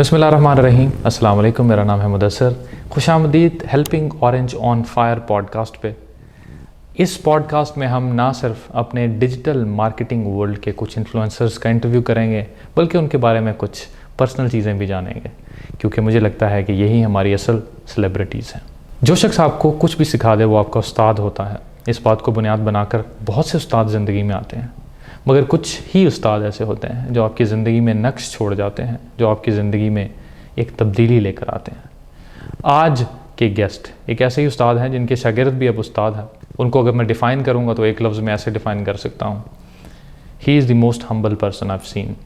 बिस्मिल्लाहिर्रहमानिर्रहीम। अस्सलाम वालेकुम। मेरा नाम है मुदस्सिर। खुशामदीद helping orange on fire podcast पे। इस पॉडकास्ट में हम ना सिर्फ अपने डिजिटल मार्केटिंग वर्ल्ड के कुछ इन्फ्लुएंसर्स का इंटरव्यू करेंगे, बल्कि उनके बारे में कुछ पर्सनल चीज़ें भी जानेंगे, क्योंकि मुझे लगता है कि यही हमारी असल सेलिब्रिटीज़ हैं। जो शख्स आपको कुछ भी सिखा दे वो आपका उस्ताद होता है। इस बात को बुनियाद बनाकर बहुत से उस्ताद ज़िंदगी में आते हैं, मगर कुछ ही उस्ताद ऐसे होते हैं जो आपकी ज़िंदगी में नक्श छोड़ जाते हैं, जो आपकी ज़िंदगी में एक तब्दीली लेकर आते हैं। आज के गेस्ट एक ऐसे ही उस्ताद हैं जिनके शागिर्द भी अब उस्ताद हैं। उनको अगर मैं डिफ़ाइन करूँगा तो एक लफ्ज़ में ऐसे डिफ़ाइन कर सकता हूँ, he is the most humble person I have seen.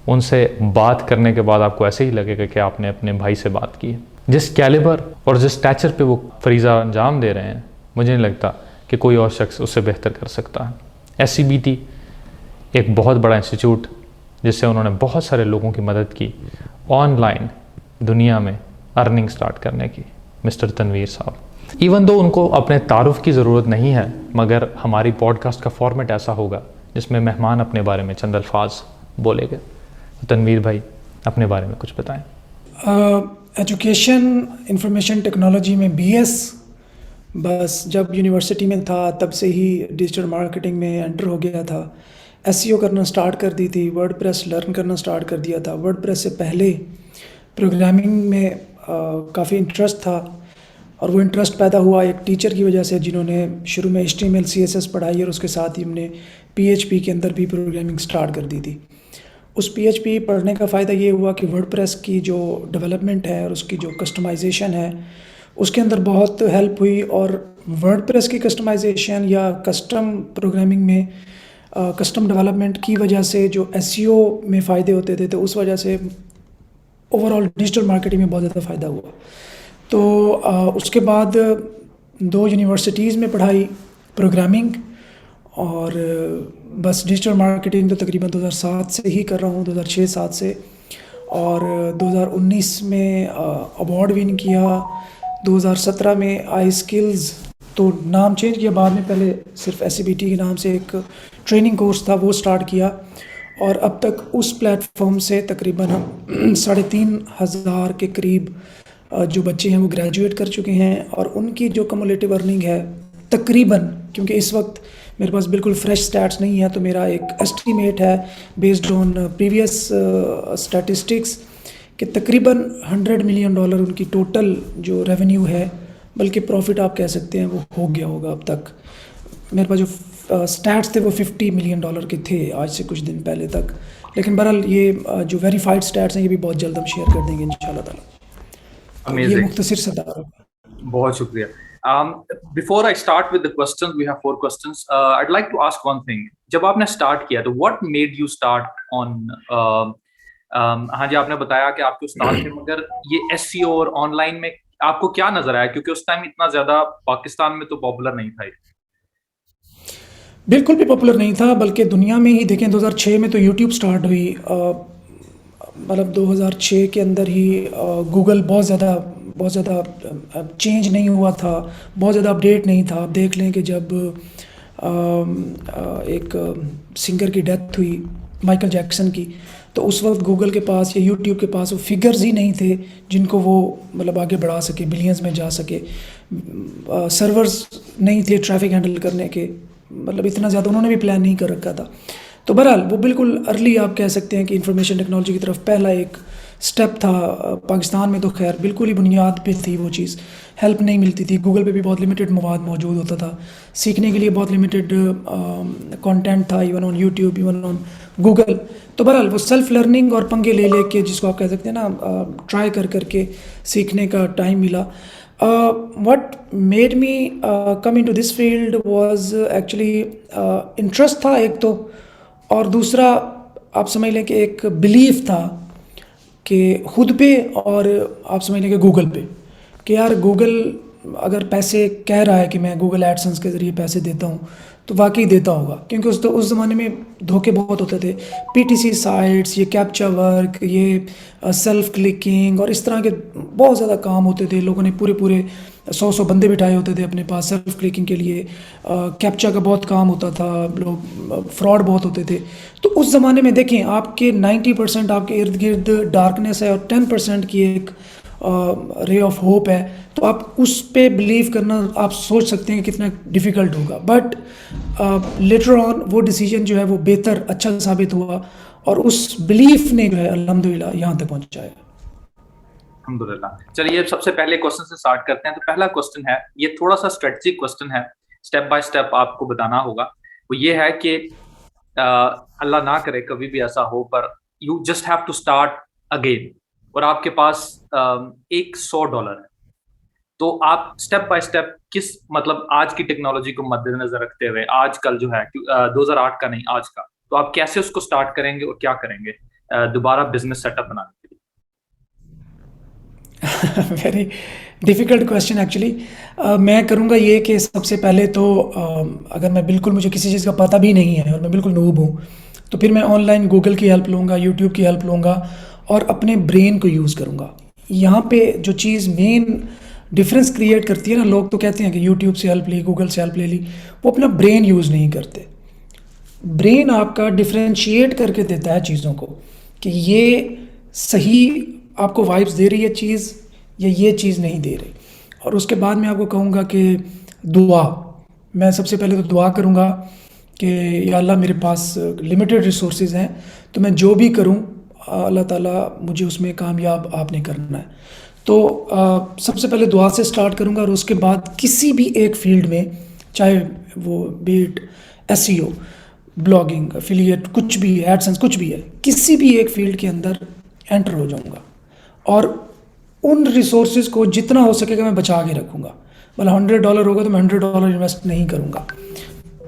उनसे बात करने के बाद आपको ऐसे ही लगेगा कि आपने अपने भाई से बात की है। जिस कैलिबर और जिस स्टैचर पे वो फरीज़ा अंजाम दे रहे हैं, मुझे नहीं लगता कि कोई और शख्स उससे बेहतर कर सकता है। SCBT एक बहुत बड़ा इंस्टीट्यूट जिससे उन्होंने बहुत सारे लोगों की मदद की ऑनलाइन दुनिया में अर्निंग स्टार्ट करने की। मिस्टर तनवीर साहब, इवन दो उनको अपने तारुफ की ज़रूरत नहीं है, मगर हमारी पॉडकास्ट का फॉर्मेट ऐसा होगा जिसमें मेहमान अपने बारे में चंद अल्फाज बोलेंगे। तो तनवीर भाई, अपने बारे में कुछ बताएं। एजुकेशन इंफॉर्मेशन टेक्नोलॉजी में BS, बस जब यूनिवर्सिटी में था तब से ही डिजिटल मार्केटिंग में एंटर हो गया था। SEO करना स्टार्ट कर दी थी, वर्डप्रेस लर्न करना स्टार्ट कर दिया था। वर्डप्रेस से पहले प्रोग्रामिंग में काफ़ी इंटरेस्ट था, और वो इंटरेस्ट पैदा हुआ एक टीचर की वजह से जिन्होंने शुरू में HTML CSS पढ़ाई, और उसके साथ ही हमने PHP के अंदर भी प्रोग्रामिंग स्टार्ट कर दी थी। उस PHP पढ़ने का फ़ायदा ये हुआ कि वर्डप्रेस की जो डेवलपमेंट है और उसकी जो कस्टमाइजेशन है उसके अंदर बहुत हेल्प हुई। और वर्डप्रेस की कस्टमाइजेशन या कस्टम प्रोग्रामिंग में कस्टम डेवलपमेंट की वजह से जो SEO में फ़ायदे होते थे, तो उस वजह से ओवरऑल डिजिटल मार्केटिंग में बहुत ज़्यादा फ़ायदा हुआ। तो उसके बाद 2 यूनिवर्सिटीज़ में पढ़ाई प्रोग्रामिंग, और बस डिजिटल मार्केटिंग तो तकरीबन 2007 से ही कर रहा हूँ, 2006-07 से। और 2019 में अवार्ड विन किया। 2017 में आई स्किल्स, तो नाम चेंज किया बाद में, पहले सिर्फ SCBT के नाम से एक ट्रेनिंग कोर्स था वो स्टार्ट किया। और अब तक उस प्लेटफॉर्म से तकरीबन हम 3,500 के करीब जो बच्चे हैं वो ग्रेजुएट कर चुके हैं। और उनकी जो कम्युलेटिव अर्निंग है तकरीबन, क्योंकि इस वक्त मेरे पास बिल्कुल फ्रेश स्टैट्स नहीं है, तो मेरा एक एस्टीमेट है बेस्ड ऑन प्रीवियस स्टैटिस्टिक्स कि तकरीबन $100 मिलियन उनकी टोटल जो रेवेन्यू है, बल्कि प्रॉफिट आप कह सकते हैं, वो हो गया होगा अब तक। मेरे पास जो स्टैट्स थे वो $50 मिलियन के थे आज से कुछ दिन पहले तक। लेकिन बहरहाल ये जो वेरीफाइड स्टैट्स हैं ये भी बहुत जल्द हम शेयर कर देंगे इंशाल्लाह ताला। तो ये मुख्तसर सा दायरा। बहुत शुक्रिया। Before I start with the questions, we have 4 questions. I'd like to ask one thing. जब आपने स्टार्ट किया तो what made you start on हाँ जी, आपने बताया कि आपके उस्ताद थे, मगर ये SEO और ऑनलाइन में आपको क्या नजर आया, क्योंकि उस टाइम इतना ज्यादा पाकिस्तान में तो पॉपुलर नहीं था ये। बिल्कुल भी पॉपुलर नहीं था, बल्कि दुनिया में ही देखें 2006 में तो यूट्यूब स्टार्ट हुई। मतलब 2006 के अंदर ही गूगल बहुत ज़्यादा चेंज नहीं हुआ था, बहुत ज़्यादा अपडेट नहीं था। आप देख लें कि जब एक सिंगर की डेथ हुई माइकल जैक्सन की, तो उस वक्त गूगल के पास या यूट्यूब के पास वो फिगर्स ही नहीं थे जिनको वो मतलब आगे बढ़ा सके, बिलियंस में जा सके। सर्वर्स नहीं थे ट्रैफिक हैंडल करने के, मतलब इतना ज़्यादा उन्होंने भी प्लान नहीं कर रखा था। तो बहरहाल वो बिल्कुल अर्ली आप कह सकते हैं कि इंफॉर्मेशन टेक्नोलॉजी की तरफ पहला एक स्टेप था। पाकिस्तान में तो खैर बिल्कुल ही बुनियाद पे थी वो चीज़, हेल्प नहीं मिलती थी। गूगल पे भी बहुत लिमिटेड मवाद मौजूद होता था, सीखने के लिए बहुत लिमिटेड कंटेंट था, even on YouTube, even on Google. तो बहरहाल वो सेल्फ लर्निंग और पंगे ले के, जिसको आप कह सकते हैं ना, ट्राई करके सीखने का टाइम मिला। What made me come into this field was actually interest था एक तो, और दूसरा आप समझ लें कि एक बिलीफ था कि खुद पे, और आप समझ लें कि गूगल पे, कि यार गूगल अगर पैसे कह रहा है कि मैं गूगल एडसेंस के ज़रिए पैसे देता हूँ तो वाकई देता होगा, क्योंकि उस ज़माने में धोखे बहुत होते थे। PTC साइट्स, ये कैप्चा वर्क, ये सेल्फ क्लिकिंग और इस तरह के बहुत ज़्यादा काम होते थे। लोगों ने पूरे 100 बंदे बिठाए होते थे अपने पास सेल्फ क्लिकिंग के लिए, कैप्चा का बहुत काम होता था, लोग फ्रॉड बहुत होते थे। तो उस ज़माने में देखें आपके 90% आपके इर्द गिर्द डार्कनेस है और 10% की एक रे ऑफ होप है, तो आप उस पे बिलीव करना आप सोच सकते हैं कितना डिफ़िकल्ट होगा। बट लेटर ऑन वो डिसीजन जो है वो बेहतर अच्छा साबित हुआ और उस बिलीफ ने जो है अल्हम्दुलिल्लाह यहाँ तक पहुँचाया। अल्हम्दुलिल्लाह। चलिए सबसे पहले क्वेश्चन से स्टार्ट करते हैं। तो पहला क्वेश्चन है, ये थोड़ा सा स्ट्रेटजिक क्वेश्चन है, स्टेप बाय स्टेप आपको बताना होगा। वो ये है कि अल्लाह ना करे कभी भी ऐसा हो, पर you just have to start again और आपके पास एक $100 है, तो आप स्टेप बाय स्टेप किस मतलब आज की टेक्नोलॉजी को मद्देनजर रखते हुए, आजकल जो है 2008 का नहीं आज का, तो आप कैसे उसको स्टार्ट करेंगे और क्या करेंगे दोबारा बिजनेस सेटअप बनाने के लिए? Very difficult question actually. मैं करूँगा ये कि सबसे पहले तो अगर मैं बिल्कुल मुझे किसी चीज़ का पता भी नहीं है और मैं बिल्कुल नूब हूँ, तो फिर मैं ऑनलाइन गूगल की हेल्प लूँगा, यूट्यूब की हेल्प लूँगा और अपने ब्रेन को यूज़ करूँगा। यहाँ पे जो चीज़ मेन डिफरेंस क्रिएट करती है ना, लोग तो कहते हैं कि यूट्यूब से हेल्प ली, गूगल से हेल्प ले ली, वो अपना ब्रेन यूज़ नहीं करते। ब्रेन आपका डिफरेंशिएट करके देता है चीज़ों को कि ये सही आपको वाइब्स दे रही है चीज़ या ये चीज़ नहीं दे रही। और उसके बाद मैं आपको कहूँगा कि दुआ, मैं सबसे पहले तो दुआ करूँगा कि या अल्लाह मेरे पास लिमिटेड रिसोर्सेज हैं, तो मैं जो भी करूँ अल्लाह ताला मुझे उसमें कामयाब आपने करना है। तो सबसे पहले दुआ से स्टार्ट करूँगा और उसके बाद किसी भी एक फील्ड में, चाहे वो बीट एसईओ, ब्लॉगिंग, एफिलिएट, कुछ भी एडसेंस, कुछ भी है, किसी भी एक फील्ड के अंदर एंटर हो जाऊँगा और उन रिसोर्सेज को जितना हो सकेगा मैं बचा के रखूँगा। मतलब $100 होगा तो मैं $100 इन्वेस्ट नहीं करूँगा।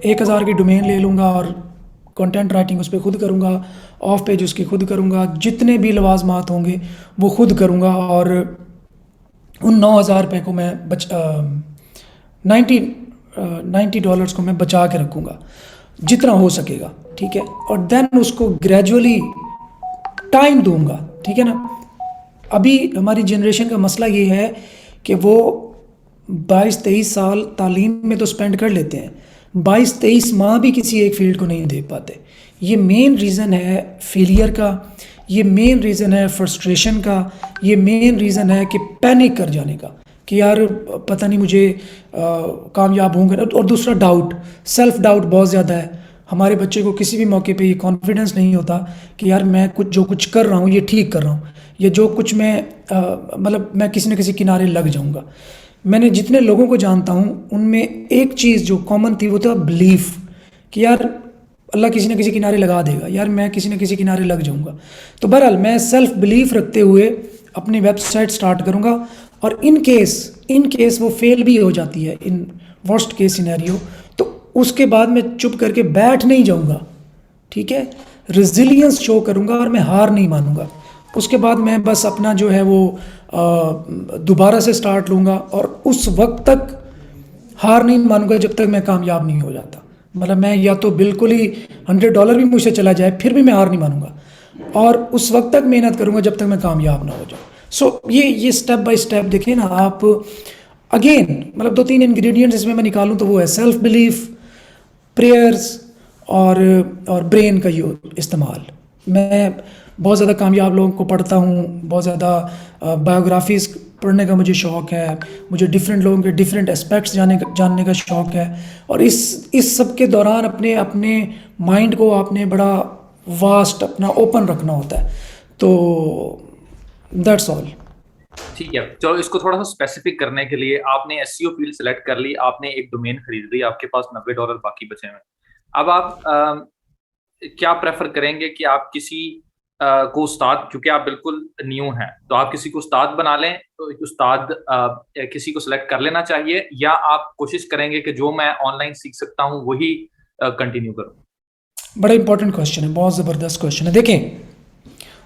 1000 की डोमेन ले लूँगा और कंटेंट राइटिंग उस पर खुद करूँगा, ऑफ पेज उसकी खुद करूँगा, जितने भी लवाजमात होंगे वो खुद करूँगा और उन $9000 को मैं $90 को मैं बचा के रखूँगा जितना हो सकेगा, ठीक है। और देन उसको ग्रेजुअली टाइम दूंगा, ठीक है ना। अभी हमारी जनरेशन का मसला ये है कि वो 22-23 साल तालीम में तो स्पेंड कर लेते हैं, 22-23 माह भी किसी एक फील्ड को नहीं दे पाते। ये मेन रीज़न है फेलियर का, ये मेन रीज़न है फ्रस्ट्रेशन का, ये मेन रीज़न है कि पैनिक कर जाने का कि यार पता नहीं मुझे कामयाब होंगे। और दूसरा डाउट, सेल्फ डाउट बहुत ज़्यादा है। हमारे बच्चे को किसी भी मौके पे ये कॉन्फिडेंस नहीं होता कि यार मैं जो कुछ कर रहा हूँ ये ठीक कर रहा हूँ, या जो कुछ मैं मतलब मैं किसी न किसी किनारे लग जाऊँगा। मैंने जितने लोगों को जानता हूँ उनमें एक चीज़ जो कॉमन थी वो था बिलीफ कि यार अल्लाह किसी न किसी किनारे लगा देगा, यार मैं किसी न किसी किनारे लग जाऊँगा। तो बहरहाल मैं सेल्फ बिलीफ रखते हुए अपनी वेबसाइट स्टार्ट करूँगा और इन केस वो फेल भी हो जाती है, इन वर्स्ट केस सिनेरियो, तो उसके बाद मैं चुप करके बैठ नहीं जाऊँगा, ठीक है। रेजिलियंस शो करूँगा और मैं हार नहीं मानूंगा। उसके बाद मैं बस अपना जो है वो दोबारा से स्टार्ट लूँगा और उस वक्त तक हार नहीं मानूंगा जब तक मैं कामयाब नहीं हो जाता। मतलब मैं या तो बिल्कुल ही $100 भी मुझसे चला जाए फिर भी मैं हार नहीं मानूंगा और उस वक्त तक मेहनत करूँगा जब तक मैं कामयाब ना हो जाऊँ। सो ये स्टेप बाय स्टेप देखें ना आप। अगेन मतलब 2-3 इंग्रेडिएंट्स इसमें मैं निकालूँ तो वो है सेल्फ बिलीफ, प्रेयर्स और ब्रेन का इस्तेमाल। मैं बहुत ज़्यादा कामयाब लोगों को पढ़ता हूँ, बहुत ज़्यादा बायोग्राफीज़ पढ़ने का मुझे शौक़ है, मुझे डिफरेंट लोगों के डिफरेंट एस्पेक्ट्स जानने का शौक़ है। और इस सब के दौरान अपने माइंड को आपने बड़ा वास्ट अपना ओपन रखना होता है। तो दैट्स ऑल। ठीक है, चलो इसको थोड़ा सा स्पेसिफिक करने के लिए आपने एसईओ फील्ड सेलेक्ट कर ली, आपने एक डोमेन खरीद ली, आपके पास $90 बाकी बचे हुए। अब आप क्या प्रेफर करेंगे कि आप किसी को उस्ताद, क्योंकि आप बिल्कुल न्यू हैं, तो आप किसी को उस्ताद बना लें, तो उस्ताद किसी को सिलेक्ट कर लेना चाहिए, या आप कोशिश करेंगे कि जो मैं ऑनलाइन सीख सकता हूँ वही कंटिन्यू करूँ? बड़ा इंपॉर्टेंट क्वेश्चन है, बहुत ज़बरदस्त क्वेश्चन है। देखें,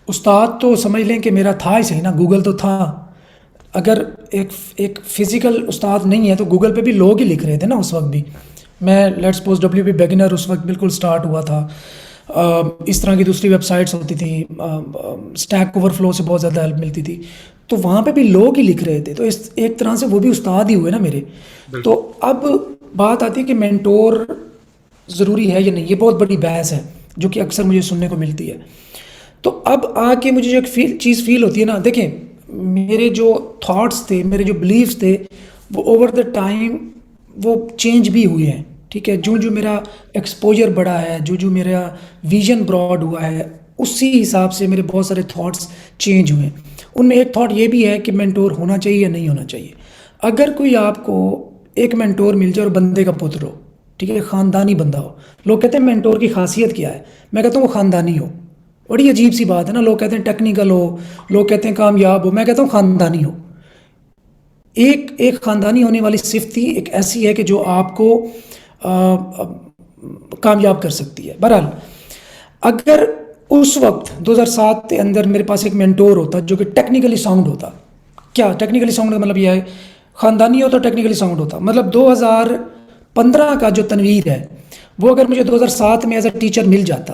उस्ताद तो समझ लें कि मेरा था ही सही ना, गूगल तो था। अगर एक फिज़िकल उस्ताद नहीं है तो गूगल पे भी लोग ही लिख रहे थे ना उस वक्त भी। मैं लेट्स सपोज WP बिगिनर उस वक्त बिल्कुल स्टार्ट हुआ था। इस तरह की दूसरी वेबसाइट्स होती थी, स्टैक ओवरफ्लो से बहुत ज़्यादा हेल्प मिलती थी। तो वहाँ पे भी लोग ही लिख रहे थे, तो इस एक तरह से वो भी उस्ताद ही हुए ना मेरे। तो अब बात आती है कि मेंटोर ज़रूरी है या नहीं, ये बहुत बड़ी बहस है जो कि अक्सर मुझे सुनने को मिलती है। तो अब आके मुझे जो एक चीज़ फील होती है ना, देखें मेरे जो थॉट्स थे, मेरे जो बिलीव्स थे, वो ओवर द टाइम वो चेंज भी हुए हैं, ठीक है। जो जो मेरा एक्सपोजर बढ़ा है, जो जो मेरा विजन ब्रॉड हुआ है, उसी हिसाब से मेरे बहुत सारे थॉट्स चेंज हुए हैं। उनमें एक थॉट ये भी है कि मेंटोर होना चाहिए या नहीं होना चाहिए। अगर कोई आपको एक मेंटोर मिल जाए और बंदे का पुत्र हो, ठीक है, ख़ानदानी बंदा हो, लोग कहते हैं मेंटोर की खासियत क्या है, मैं कहता हूँ वो ख़ानदानी हो। बड़ी अजीब सी बात है ना, लोग कहते हैं टेक्निकल हो, लोग कहते हैं कामयाब हो, मैं कहता हूँ ख़ानदानी हो। एक एक ख़ानदानी होने वाली सिफत ही एक ऐसी है कि जो आपको कामयाब कर सकती है। बहरहाल, अगर उस वक्त 2007 के अंदर मेरे पास एक मेंटोर होता जो कि टेक्निकली साउंड होता, क्या टेक्निकली साउंड का मतलब यह है, ख़ानदानी हो तो टेक्निकली साउंड होता, मतलब 2015 का जो तनवीर है वो अगर मुझे 2007 में एज अ टीचर मिल जाता,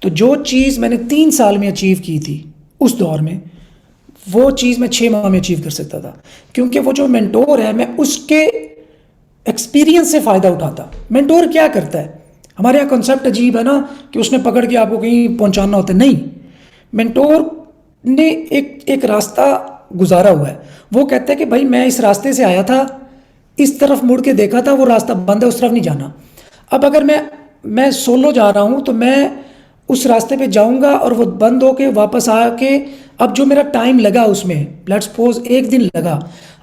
तो जो चीज़ मैंने 3 साल में अचीव की थी उस दौर में, वो चीज़ मैं 6 माह में अचीव कर सकता था। क्योंकि वो जो मेंटोर है, मैं उसके एक्सपीरियंस से फ़ायदा उठाता। मेंटोर क्या करता है, हमारे यहाँ कॉन्सेप्ट अजीब है ना कि उसने पकड़ के आपको कहीं पहुँचाना होता है, नहीं। मेंटोर ने एक रास्ता गुजारा हुआ है, वो कहता है कि भाई मैं इस रास्ते से आया था, इस तरफ मुड़ के देखा था, वो रास्ता बंद है, उस तरफ नहीं जाना। अब अगर मैं सोलो जा रहा हूँ तो मैं उस रास्ते पे जाऊँगा और वो बंद होके वापस आके, अब जो मेरा टाइम लगा उसमें, लेट्स सपोज 1 दिन लगा,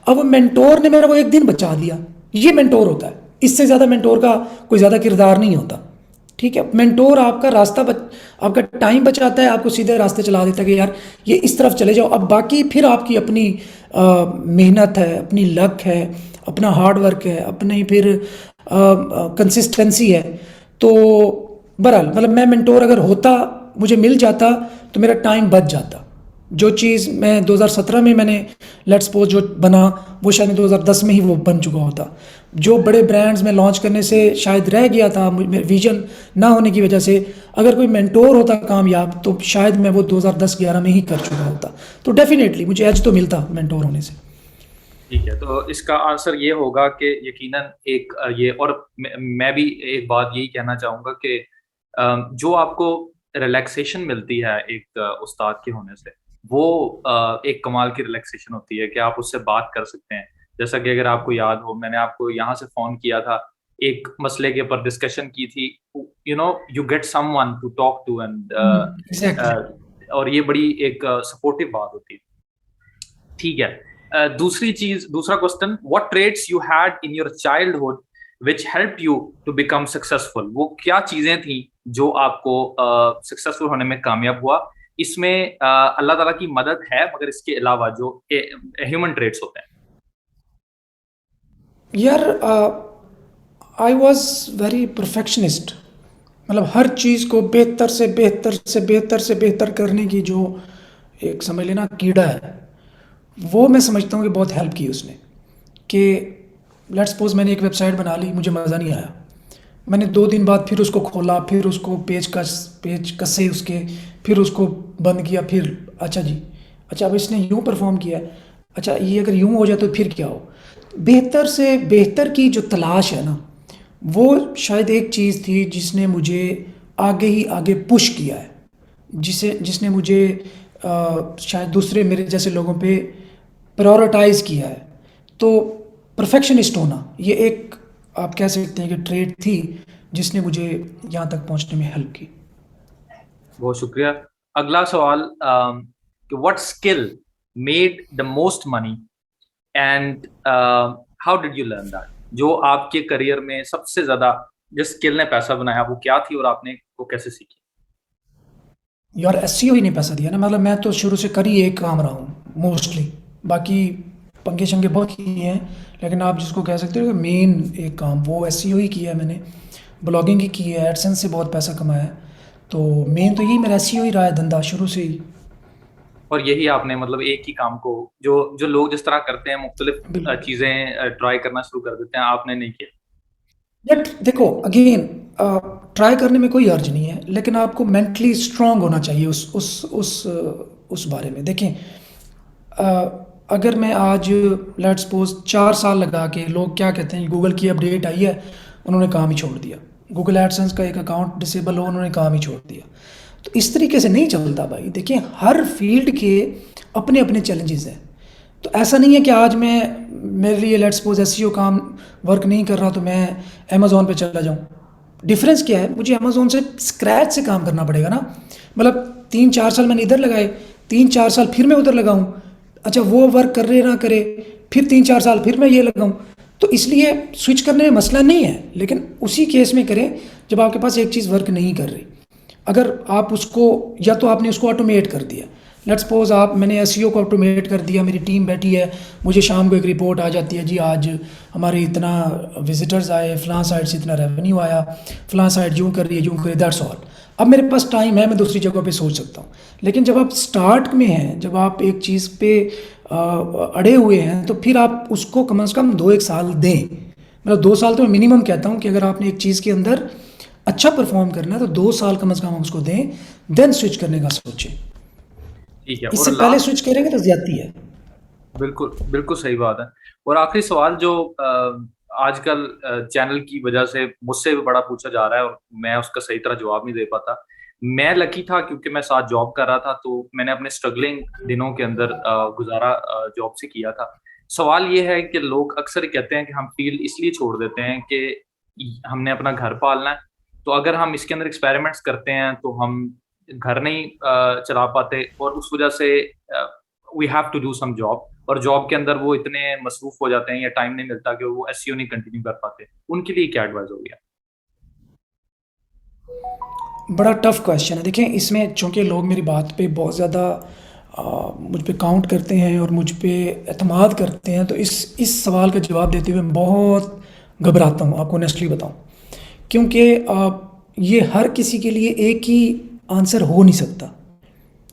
अब मेंटोर ने मेरा वो 1 दिन बचा दिया। ये मेंटोर होता है, इससे ज़्यादा मेंटोर का कोई ज़्यादा किरदार नहीं होता, ठीक है। मेंटोर आपका आपका टाइम बचाता है, आपको सीधे रास्ते चला देता है कि यार ये इस तरफ चले जाओ। अब बाकी फिर आपकी अपनी मेहनत है, अपनी लक है, अपना हार्ड वर्क है, अपनी फिर कंसिस्टेंसी है। तो बहरहाल, मतलब मैं मेंटोर अगर होता, मुझे मिल जाता, तो मेरा टाइम बच जाता। जो चीज़ मैं 2017 में मैंने लेट्स सपोज जो बना, वो शायद 2010 में ही वो बन चुका होता। जो बड़े ब्रांड्स में लॉन्च करने से शायद रह गया था विजन ना होने की वजह से, अगर कोई मेंटोर होता कामयाब, तो शायद मैं वो 2010-11 में ही कर चुका होता। तो डेफिनेटली मुझे एज तो मिलता मेंटोर होने से। ठीक है, तो इसका आंसर ये होगा कि यकीनन एक ये, और मैं भी एक बात यही कहना चाहूँगा कि जो आपको रिलैक्सेशन मिलती है एक उस्ताद के होने से, वो एक कमाल की रिलैक्सेशन होती है कि आप उससे बात कर सकते हैं। जैसा कि अगर आपको याद हो, मैंने आपको यहाँ से फ़ोन किया था, एक मसले के ऊपर डिस्कशन की थी, you get someone to talk to, and exactly. और ये बड़ी एक सपोर्टिव बात होती है। ठीक है। दूसरा question, what traits you had in your childhood which helped you to become successful? वो क्या चीजें थी जो आपको सक्सेसफुल होने में कामयाब हुआ? इसमें अल्लाह ताला की मदद है, मगर इसके अलावा जो ह्यूमन ट्रेट्स होते हैं। यार, आई वॉज वेरी परफेक्शनिस्ट, मतलब हर चीज़ को बेहतर से बेहतर से बेहतर से बेहतर करने की जो एक समझ लेना कीड़ा है, वो मैं समझता हूँ कि बहुत हेल्प की उसने। कि लेट्स सपोज मैंने एक वेबसाइट बना ली, मुझे मज़ा नहीं आया, मैंने 2 दिन बाद फिर उसको खोला, फिर उसको पेज कसे उसके, फिर उसको बंद किया, फिर अच्छा जी, अच्छा अब इसने यूँ परफॉर्म किया है, अच्छा ये अगर यूँ हो जाए तो फिर क्या हो। बेहतर से बेहतर की जो तलाश है ना, वो शायद एक चीज़ थी जिसने मुझे आगे ही आगे पुश किया है, जिसने मुझे शायद दूसरे मेरे जैसे लोगों पे प्रायोरिटाइज़ किया है। तो परफेक्शनिस्ट होना ये एक, आप कह सकते हैं कि ट्रेड थी जिसने मुझे यहाँ तक पहुँचने में हेल्प की। बहुत शुक्रिया। अगला सवाल, कि what skill made the most money and how did you learn that? जो आपके करियर में सबसे ज्यादा जिस स्किल ने पैसा बनाया, वो क्या थी और आपने वो कैसे सीखी? यार एसईओ ही नहीं पैसा दिया ना, मतलब मैं तो शुरू से कर ही एक काम रहा हूँ मोस्टली, बाकी पंगे शंगे बहुत किए हैं, लेकिन आप जिसको कह सकते हो कि मेन एक काम वो एसईओ ही किया है मैंने। ब्लॉगिंग ही की है, एडसेंस से बहुत पैसा कमाया है, तो मेन तो यही मेरा एसईओ ही रहा है धंधा शुरू से ही। और यही आपने मतलब एक ही काम को, जो जो लोग जिस तरह करते हैं, मुख्तलिफ बिल्कुल। चीजें ट्राई करना शुरू कर देते हैं, आपने नहीं किया। बट देखो अगेन, ट्राई करने में कोई अर्ज नहीं है, लेकिन आपको मेंटली स्ट्रांग होना चाहिए उस बारे में। देखें, अगर मैं आज लेट्स सपोज 4 साल लगा के, लोग क्या कहते हैं, गूगल की अपडेट आई है, उन्होंने काम ही छोड़ दिया, गूगल एडसेंस का एक अकाउंट डिसेबल हो, उन्होंने काम ही छोड़ दिया। तो इस तरीके से नहीं चलता भाई। देखिए, हर फील्ड के अपने अपने चैलेंजेस हैं। तो ऐसा नहीं है कि आज मेरे लिए लेट्स सपोज एसईओ काम वर्क नहीं कर रहा तो मैं अमेज़ॉन पे चला जाऊँ। डिफरेंस क्या है, मुझे अमेज़ॉन से स्क्रैच से काम करना पड़ेगा ना। मतलब 3-4 साल मैंने इधर लगाए, 3-4 साल फिर मैं उधर लगाऊँ, अच्छा वो वर्क कर रहे ना करे, फिर 3-4 साल फिर मैं ये लगाऊँ। तो इसलिए स्विच करने में मसला नहीं है, लेकिन उसी केस में करें जब आपके पास एक चीज़ वर्क नहीं कर रही। अगर आप उसको, या तो आपने उसको ऑटोमेट कर दिया, लेट्स सपोज मैंने एसईओ को ऑटोमेट कर दिया, मेरी टीम बैठी है, मुझे शाम को एक रिपोर्ट आ जाती है, जी आज हमारे इतना विजिटर्स आए, फ़लाँ साइड से इतना रेवेन्यू आया, फ़लाँ साइड यूँ कर रही है, यूँ कर, दैट्स ऑल। अब मेरे पास टाइम है, मैं दूसरी जगह पे सोच सकता हूँ। लेकिन जब आप स्टार्ट में हैं, जब आप एक चीज़ पे अड़े हुए हैं, तो फिर आप उसको कम से कम 2-1 साल दें। मतलब 2 साल तो मैं मिनिमम कहता हूँ कि अगर आपने एक चीज़ के अंदर अच्छा परफॉर्म करना है तो 2 साल कम से कम उसको दें, देन स्विच करने का सोचें। ठीक है। इससे और पहले स्विच करेंगे तो ज्यादती है। बिल्कुल बिल्कुल सही बात है। और आखिरी सवाल जो आजकल चैनल की वजह से मुझसे भी बड़ा पूछा जा रहा है और मैं उसका सही तरह जवाब नहीं दे पाता। मैं लकी था क्योंकि मैं साथ जॉब कर रहा था, तो मैंने अपने स्ट्रगलिंग दिनों के अंदर गुजारा जॉब से किया था। सवाल ये है कि लोग अक्सर कहते हैं कि हम फील्ड इसलिए छोड़ देते हैं कि हमने अपना घर पालना है। तो अगर हम इसके अंदर एक्सपेरिमेंट्स करते हैं तो हम घर नहीं चला पाते, और उस वजह से we have to do some job, और जॉब के अंदर वो इतने मसरूफ हो जाते हैं या टाइम नहीं मिलता कि वो एसईओ नहीं कंटिन्यू कर पाते। उनके लिए क्या एडवाइस हो गया? बड़ा टफ क्वेश्चन है। देखिए, इसमें चूंकि लोग मेरी बात पे बहुत ज़्यादा मुझ पे काउंट करते हैं और मुझ पे एतमाद करते हैं, तो इस सवाल का जवाब देते हुए मैं बहुत घबराता हूँ, आपको ऑनेस्टली बताऊँ। क्योंकि ये हर किसी के लिए एक ही आंसर हो नहीं सकता।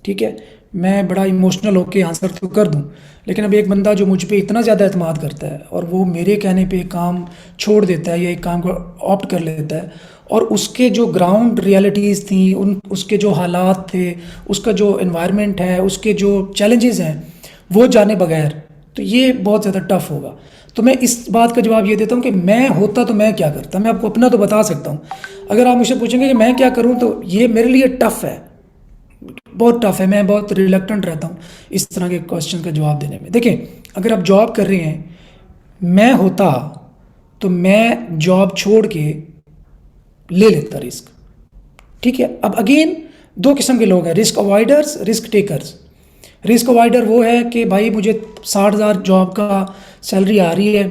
ठीक है, मैं बड़ा इमोशनल होके आंसर तो कर दूं, लेकिन अब एक बंदा जो मुझ पे इतना ज़्यादा एतमाद करता है और वो मेरे कहने पे काम छोड़ देता है या एक काम को ऑप्ट कर लेता है, और उसके जो ग्राउंड रियलिटीज़ थी, उसके जो हालात थे, उसका जो एनवायरनमेंट है, उसके जो चैलेंजेस हैं, वो जाने बगैर, तो ये बहुत ज़्यादा टफ होगा। तो मैं इस बात का जवाब ये देता हूँ कि मैं होता तो मैं क्या करता। मैं आपको अपना तो बता सकता हूँ। अगर आप मुझसे पूछेंगे कि मैं क्या करूँ, तो ये मेरे लिए टफ है, बहुत टफ है। मैं बहुत रिलक्टेंट रहता हूँ इस तरह के क्वेश्चन का जवाब देने में। देखिए, अगर आप जॉब कर रहे हैं, मैं होता तो मैं जॉब छोड़ के ले लेता रिस्क। ठीक है, अब अगेन 2 किस्म के लोग हैं, risk avoiders, risk takers. Risk avoider वो है कि भाई मुझे 60,000 जॉब का सैलरी आ रही है,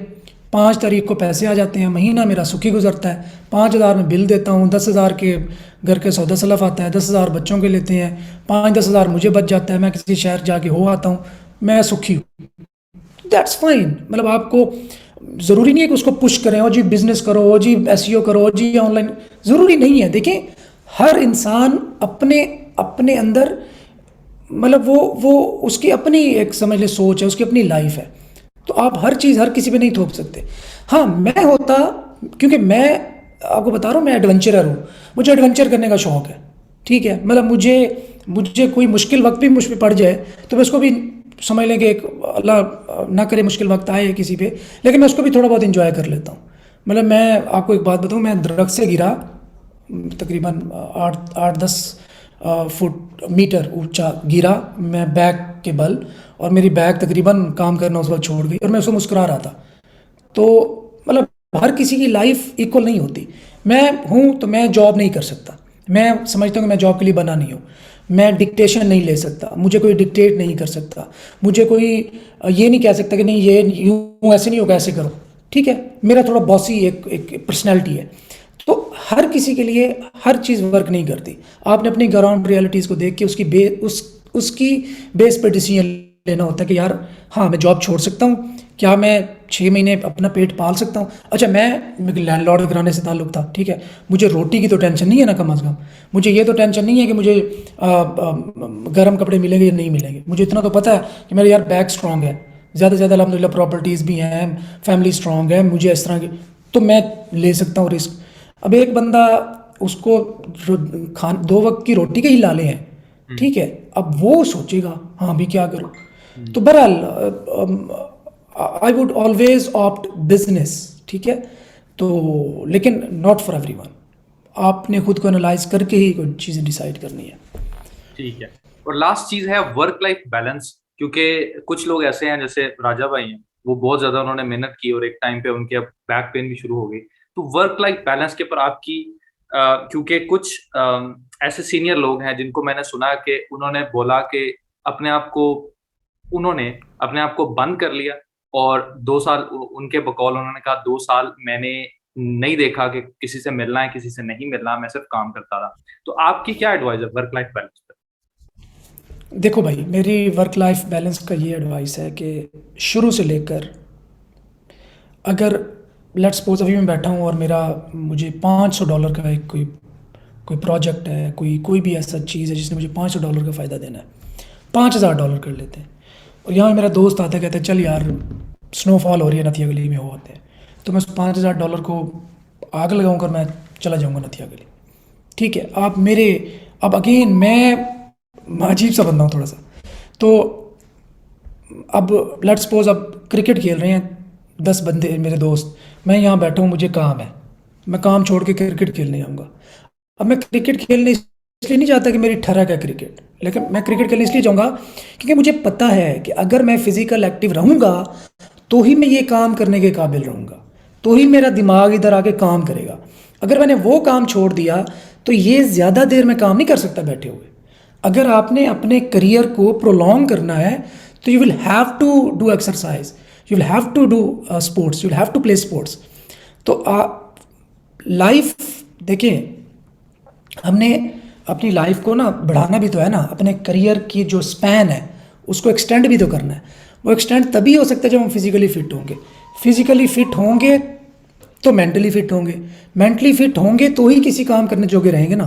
5 तारीख को पैसे आ जाते हैं, महीना मेरा सुखी गुजरता है, 5,000 में बिल देता हूँ, 10,000 के घर के सौदा सलफ आता है, 10,000 बच्चों के लेते हैं, 5-10,000 मुझे बच जाता है, मैं किसी शहर जाके हो आता हूँ, मैं सुखी हूँ। That's fine. मतलब आपको ज़रूरी नहीं है कि उसको पुश करें, और जी बिजनेस करो, और जी एसईओ करो, और जी ऑनलाइन, ज़रूरी नहीं है। देखें, हर इंसान अपने अपने अंदर, मतलब वो उसकी अपनी एक समझ ले सोच है, उसकी अपनी लाइफ है। तो आप हर चीज़ हर किसी पे नहीं थोप सकते। हाँ, मैं होता, क्योंकि मैं आपको बता रहा हूँ, मैं एडवेंचरर हूँ, मुझे एडवेंचर करने का शौक़ है। ठीक है, मतलब मुझे कोई मुश्किल वक्त भी मुझ पर पड़ जाए तो मैं उसको भी समझ लें कि एक अल्लाह ना करे मुश्किल वक्त आए किसी पे, लेकिन मैं उसको भी थोड़ा बहुत इंजॉय कर लेता हूँ। मतलब मैं आपको एक बात बताऊँ, मैं दरख्त से गिरा, तकरीबन 8-10 फुट मीटर ऊंचा गिरा मैं बैग के बल, और मेरी बैग तकरीबन काम करना उस वक्त छोड़ गई, और मैं उसको मुस्कुरा रहा था। तो मतलब हर किसी की लाइफ इक्वल नहीं होती। मैं हूँ तो मैं जॉब नहीं कर सकता, मैं समझता हूँ कि मैं जॉब के लिए बना नहीं हूँ। मैं डिक्टेशन नहीं ले सकता, मुझे कोई डिक्टेट नहीं कर सकता, मुझे कोई ये नहीं कह सकता कि नहीं ये यूँ ऐसे नहीं होगा, ऐसे करो। ठीक है, मेरा थोड़ा बॉसी एक पर्सनैलिटी है। तो हर किसी के लिए हर चीज़ वर्क नहीं करती। आपने अपनी ग्राउंड रियलिटीज़ को देख के उसकी बेस पर डिसीजन लेना होता है कि यार हाँ, मैं जॉब छोड़ सकता हूँ, क्या मैं 6 महीने अपना पेट पाल सकता हूँ। अच्छा, मैं लैंडलॉर्ड घराने से ताल्लुक़ था, ठीक है, मुझे रोटी की तो टेंशन नहीं है ना, कम से कम मुझे ये तो टेंशन नहीं है कि मुझे गर्म कपड़े मिलेंगे या नहीं मिलेंगे। मुझे इतना तो पता है कि मेरा यार बैक स्ट्रॉन्ग है, ज़्यादा से ज़्यादा अल्हम्दुलिल्लाह प्रॉपर्टीज़ भी हैं, फैमिली स्ट्रॉन्ग है, मुझे इस तरह की, तो मैं ले सकता हूँ रिस्क। अब एक बंदा, उसको 2 वक्त की रोटी के ही लाले हैं, ठीक है, अब वो सोचेगा हाँ भी क्या करूँ। तो बहरहाल I would always opt business, ठीक है। तो लेकिन नॉट फॉर एवरीवन, आपने खुद को एनालाइज करके ही कोई चीज़ें डिसाइड करनी है। ठीक है। और लास्ट चीज है वर्क लाइफ बैलेंस, क्योंकि कुछ लोग ऐसे हैं जैसे राजा भाई हैं, वो बहुत ज्यादा उन्होंने मेहनत की और एक टाइम पे उनके अब बैक पेन भी शुरू हो गई। तो वर्क लाइफ बैलेंस के पर आपकी क्योंकि कुछ ऐसे सीनियर लोग हैं जिनको मैंने सुना कि उन्होंने बोला कि अपने आप को उन्होंने अपने आप को बंद कर लिया और 2 साल उनके बकौल उन्होंने कहा 2 साल मैंने नहीं देखा कि किसी से मिलना है किसी से नहीं मिलना, मैं सिर्फ काम करता रहा। तो आपकी क्या एडवाइस है वर्क लाइफ बैलेंस पर? देखो भाई, मेरी वर्क लाइफ बैलेंस का ये एडवाइस है कि शुरू से लेकर, अगर लेट्स सपोज अभी मैं बैठा हूँ और मुझे $500 का एक कोई कोई प्रोजेक्ट है, कोई भी ऐसा चीज़ है जिसने मुझे $500 का फ़ायदा देना है, $5000 कर लेते हैं। और यहाँ मेरा दोस्त आता है, कहता है चल यार स्नोफॉल हो रही है नथिया गली में, हो आते हैं। तो मैं उस $5000 को आग लगाऊंगा और मैं चला जाऊँगा नथिया गली, ठीक है। आप मेरे, अब अगेन मैं अजीब सा बंदा हूँ थोड़ा सा, तो अब लेट्स सपोज अब क्रिकेट खेल रहे हैं 10 बंदे मेरे दोस्त, मैं यहाँ बैठा हूँ, मुझे काम है, मैं काम छोड़ के क्रिकेट खेलने जाऊँगा। अब मैं क्रिकेट खेलने इसलिए नहीं चाहता कि मेरी ठरक है क्रिकेट, लेकिन मैं क्रिकेट खेलने इसलिए जाऊँगा क्योंकि मुझे पता है कि अगर मैं फिजिकल एक्टिव रहूँगा तो ही मैं ये काम करने के काबिल रहूँगा, तो ही मेरा दिमाग इधर आके काम करेगा। अगर मैंने वो काम छोड़ दिया तो ये ज़्यादा देर में काम नहीं कर सकता बैठे हुए। अगर आपने अपने करियर को प्रोलॉन्ग करना है तो you will have to do exercise, you will have to do sports, you will have to play sports. तो लाइफ देखें, हमने अपनी लाइफ को ना बढ़ाना भी तो है ना, अपने करियर की जो स्पैन है उसको एक्सटेंड भी तो करना है। वो एक्सटेंड तभी हो सकता है जब हम फिजिकली फिट होंगे, फिजिकली फिट होंगे तो मेंटली फिट होंगे, मेंटली फिट होंगे तो ही किसी काम करने जोगे रहेंगे ना।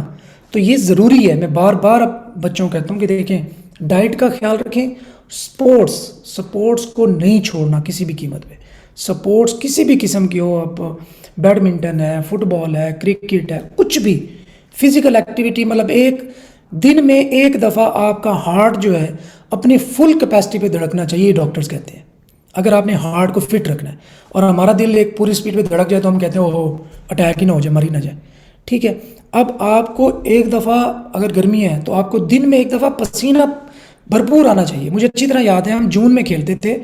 तो ये ज़रूरी है, मैं बार बार अब बच्चों को कहता हूँ कि देखें डाइट का ख्याल रखें, स्पोर्ट्स को नहीं छोड़ना किसी भी कीमत पे। स्पोर्ट्स किसी भी किस्म की हो, अब बैडमिंटन है, फुटबॉल है, क्रिकेट है, कुछ भी फिजिकल एक्टिविटी, मतलब एक दिन में एक दफ़ा आपका हार्ट जो है अपनी फुल कैपेसिटी पे धड़कना चाहिए, डॉक्टर्स कहते हैं। अगर आपने हार्ट को फिट रखना है और हमारा दिल एक पूरी स्पीड पे धड़क जाए तो हम कहते हैं ओहो अटैक ही ना हो जाए, मर ही ना जाए, ठीक है। अब आपको एक दफ़ा, अगर गर्मी है तो आपको दिन में एक दफ़ा पसीना भरपूर आना चाहिए। मुझे अच्छी तरह याद है, हम जून में खेलते थे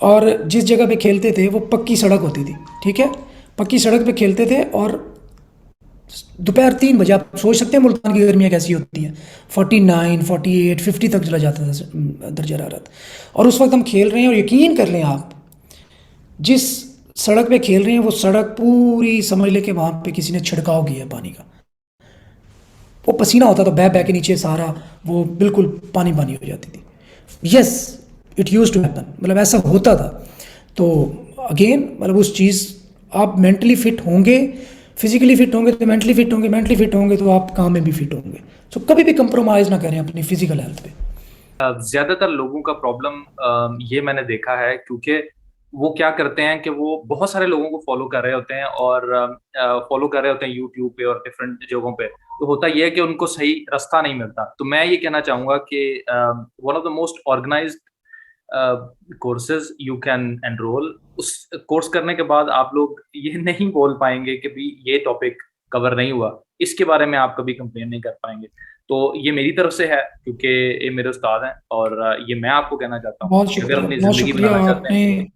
और जिस जगह पे खेलते थे वो पक्की सड़क होती थी, ठीक है, पक्की सड़क पे खेलते थे और दोपहर 3 बजे, आप सोच सकते हैं मुल्तान की गर्मियाँ कैसी होती हैं, 49, 48, 50 तक चला जाता था दर्जा हरारत। और उस वक्त हम खेल रहे हैं और यकीन कर लें आप, जिस सड़क पे खेल रहे हैं वो सड़क पूरी समझ ले कि वहाँ पे किसी ने छिड़काव किया है पानी का, वो पसीना होता था बह बह के नीचे, सारा वो बिल्कुल पानी पानी हो जाती थी। Yes, it use to happen, मतलब ऐसा होता था। तो अगेन मतलब उस चीज़, आप मेंटली फिट होंगे, फिजिकली फिट होंगे तो मेंटली फिट होंगे, मेंटली फिट होंगे तो आप काम में भी फिट होंगे। सो कभी भी कंप्रोमाइज़ ना करें अपनी फिजिकल हेल्थ पे। ज्यादातर लोगों का प्रॉब्लम ये मैंने देखा है, क्योंकि वो क्या करते हैं कि वो बहुत सारे लोगों को फॉलो कर रहे होते हैं और फॉलो कर रहे होते हैं यूट्यूब पे और डिफरेंट जगहों पे। तो होता यह है कि उनको सही रास्ता नहीं मिलता। तो मैं ये कहना चाहूंगा कि one of the most organised courses you can enroll, उस कोर्स करने के बाद आप लोग ये नहीं बोल पाएंगे कि भी ये टॉपिक कवर नहीं हुआ, इसके बारे में आप कभी कंप्लेन नहीं कर पाएंगे। तो ये मेरी तरफ से है, क्योंकि ये मेरे उस्ताद हैं और ये मैं आपको कहना चाहता हूँ बहुत कि अगर शुक्रिया, अपनी बहुत ज़िंदगी शुक्रिया। बनाना चाहते आपने हैं।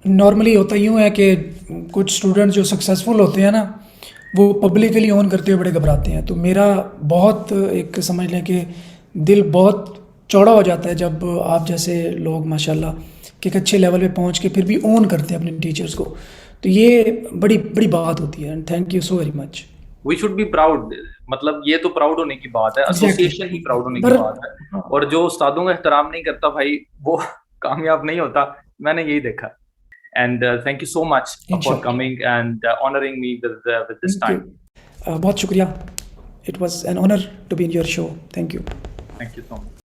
नॉर्मली होता यूँ है कि कुछ स्टूडेंट जो सक्सेसफुल होते हैं ना, वो पब्लिकली ऑन करते हुए बड़े घबराते हैं। तो मेरा बहुत एक समझ लें कि दिल बहुत चौड़ा हो जाता है जब आप जैसे लोग माशाल्लाह कि एक अच्छे लेवल पे पहुंच के फिर भी ऑन करते हैं अपने टीचर्स को। तो ये बड़ी बड़ी बात होती है, and thank you so very much. We should be proud, मतलब ये तो प्राउड होने की बात है, एसोसिएशन ही प्राउड होने की बात है। और जो उस्तादों का एहतराम नहीं करता भाई, वो कामयाब नहीं होता, मैंने यही देखा। And thank you so much for coming and honouring me with this time. बहुत शुक्रिया, it was an honour to be in your show, thank you. Thank you so much.